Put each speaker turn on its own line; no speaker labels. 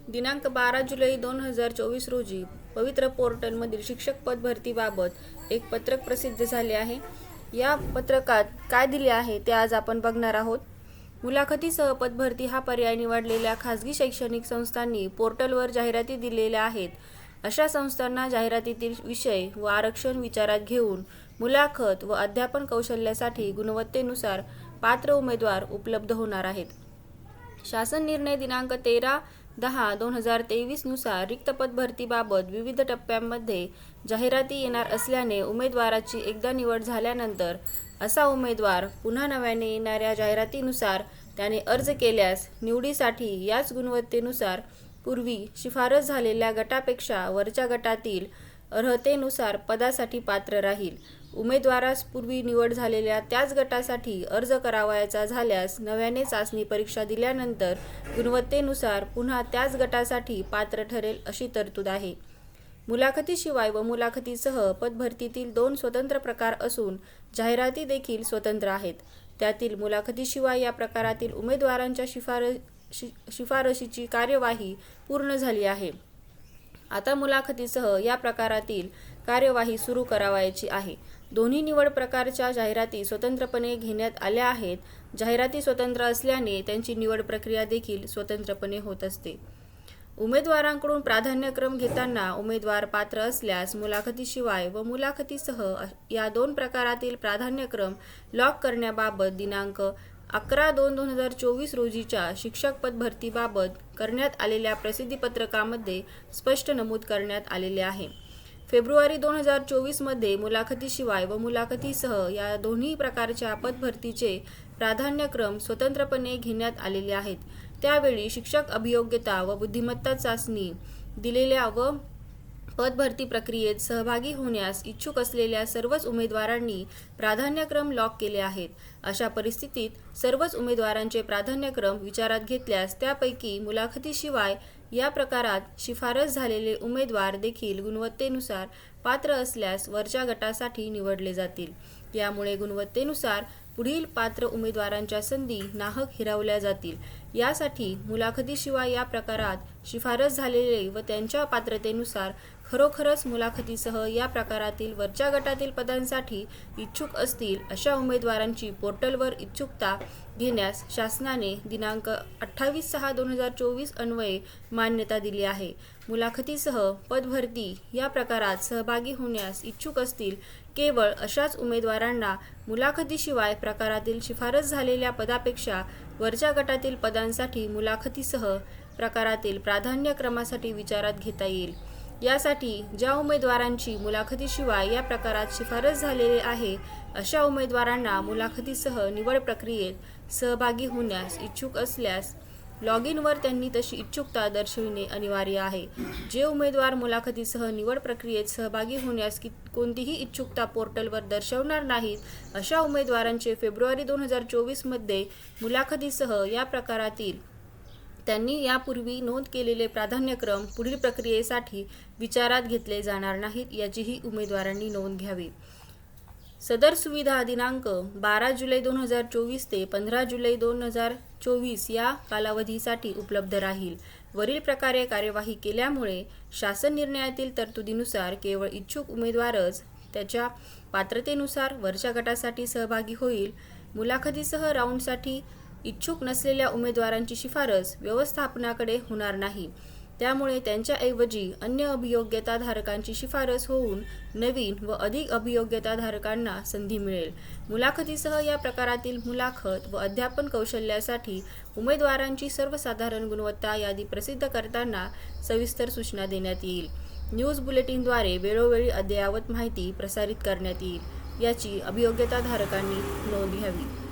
दिनांक 12 जुलै 2024 रोजी पवित्र पोर्टलमधील शिक्षक पद भरतीबाबत एक पत्रक प्रसिद्ध झाले आहे. या पत्रकात काय दिले आहे ते आज आपण बघणार आहोत. मुलाखतीसह पदभरती हा पर्याय निवडलेल्या खाजगी शैक्षणिक संस्थांनी पोर्टलवर जाहिराती दिलेल्या आहेत. अशा संस्थांना जाहिरातीतील विषय व आरक्षण विचारात घेऊन मुलाखत व अध्यापन कौशल्यासाठी गुणवत्तेनुसार पात्र उमेदवार उपलब्ध होणार आहेत. शासन निर्णय दिनांक 13/10/2023 नुसार रिक्त पदभरतीबाबत विविध टप्प्यांमध्ये जाहिराती येणार असल्याने उमेदवाराची एकदा निवड झाल्यानंतर असा उमेदवार पुन्हा नव्याने येणाऱ्या जाहिरातीनुसार त्याने अर्ज केल्यास निवडीसाठी याच गुणवत्तेनुसार पूर्वी शिफारस झालेल्या गटापेक्षा वरच्या गटातील अर्हतेनुसार पदासाठी पात्र राहील. उमेदवारास पूर्वी निवड झालेल्या त्याच गटासाठी अर्ज करावयाचा झाल्यास नव्याने चाचणी परीक्षा दिल्यानंतर गुणवत्तेनुसार पुन्हा त्याच गटासाठी पात्र ठरेल अशी तरतूद आहे. मुलाखतीशिवाय व मुलाखतीसह पदभरतीतील 2 स्वतंत्र प्रकार असून जाहिराती देखील स्वतंत्र आहेत. त्यातील मुलाखतीशिवाय या प्रकारातील उमेदवारांच्या शिफारशीची कार्यवाही पूर्ण झाली आहे. आता मुलाखतीसह या प्रकारातील कार्यवाही सुरू करावयाची आहे. दोन्ही निवड प्रकारच्या जाहिराती स्वतंत्रपणे घेण्यात आल्या आहेत. जाहिराती स्वतंत्र असल्याने त्यांची निवड प्रक्रिया देखील स्वतंत्रपणे होत असते. उमेदवारांकडून प्राधान्यक्रम घेताना उमेदवार पात्र असल्यास मुलाखतीशिवाय व मुलाखतीसह या 2 प्रकारातील प्राधान्यक्रम लॉक करण्याबाबत दिनांक 11/2/2024 रोजीच्या शिक्षक पदभरतीबाबत करण्यात आलेल्या प्रसिद्धीपत्रकामध्ये स्पष्ट नमूद करण्यात आलेले आहे. फेब्रुवारी 2024 मध्ये मुलाखतीशिवाय व मुलाखतीसह या दोन्ही प्रकारच्या पदभरतीचे प्राधान्यक्रम स्वतंत्रपणे घेण्यात आलेले आहेत. त्यावेळी शिक्षक अभियोग्यता व बुद्धिमत्ता चाचणी दिलेल्या व पदभरती प्रक्रियेत सहभागी होण्यास इच्छुक असलेल्या सर्वच उमेदवारांनी प्राधान्यक्रम लॉक केले आहेत. अशा परिस्थितीत सर्वच उमेदवारांचे प्राधान्यक्रम विचारात घेतल्यास त्यापैकी मुलाखतीशिवाय या प्रकारात शिफारस झालेले उमेदवार देखील गुणवत्तेनुसार पात्र असल्यास वरच्या गटासाठी निवडले जातील. यामुळे गुणवत्तेनुसार पुढील पात्र उमेदवारांच्या संधी नाहक हिरावल्या जातील. यासाठी मुलाखतीशिवाय या प्रकारात शिफारस झालेले व त्यांच्या पात्रतेनुसार खरोखरच मुलाखतीसह या प्रकारातील वरच्या गटातील पदांसाठी इच्छुक असतील अशा उमेदवारांची पोर्टलवर इच्छुकता घेण्यास शासनाने दिनांक 28/6/2024 अन्वये मान्यता दिली आहे. मुलाखतीसह पदभरती या प्रकारात सहभागी होण्यास इच्छुक असतील केवळ अशाच उमेदवारांना मुलाखतीशिवाय प्रकारातील शिफारस झालेल्या पदापेक्षा वरच्या गटातील पदांसाठी मुलाखतीसह प्रकारातील प्राधान्यक्रमासाठी विचारात घेता येईल. यासाठी ज्या उमेदवारांची मुलाखतीशिवाय या प्रकारात शिफारस झालेली आहे अशा उमेदवारांना मुलाखतीसह निवड प्रक्रियेत सहभागी होण्यास इच्छुक असल्यास लॉग इनवर त्यांनी तशी इच्छुकता दर्शविणे अनिवार्य आहे. जे उमेदवार मुलाखतीसह निवड प्रक्रियेत सहभागी होण्यास कोणतीही इच्छुकता पोर्टलवर दर्शवणार नाहीत अशा उमेदवारांचे फेब्रुवारी 2024 मध्ये मुलाखतीसह या प्रकारातील त्यांनी यापूर्वी नोंद केलेले प्राधान्यक्रम पुढील प्रक्रियेसाठी विचारात घेतले जाणार नाहीत याचीही उमेदवारांनी नोंद घ्यावी. सदर सुविधा दिनांक 12 जुलै 2024 ते 15 जुलै 2024 या कालावधीसाठी उपलब्ध राहील. वरील प्रकारे कार्यवाही केल्यामुळे शासन निर्णयातील तरतुदीनुसार केवळ इच्छुक उमेदवारच त्याच्या पात्रतेनुसार वरच्या गटासाठी सहभागी होईल. मुलाखतीसह राऊंडसाठी इच्छुक नसलेल्या उमेदवारांची शिफारस व्यवस्थापनाकडे होणार नाही. त्यामुळे त्यांच्याऐवजी अन्य अभियोग्यताधारकांची शिफारस होऊन नवीन व अधिक अभियोग्यताधारकांना संधी मिळेल. मुलाखतीसह या प्रकारातील मुलाखत व अध्यापन कौशल्यासाठी उमेदवारांची सर्वसाधारण गुणवत्ता यादी प्रसिद्ध करताना सविस्तर सूचना देण्यात येईल. न्यूज बुलेटिनद्वारे वेळोवेळी अद्ययावत माहिती प्रसारित करण्यात येईल. याची अभियोग्यताधारकांनी नोंद घ्यावी.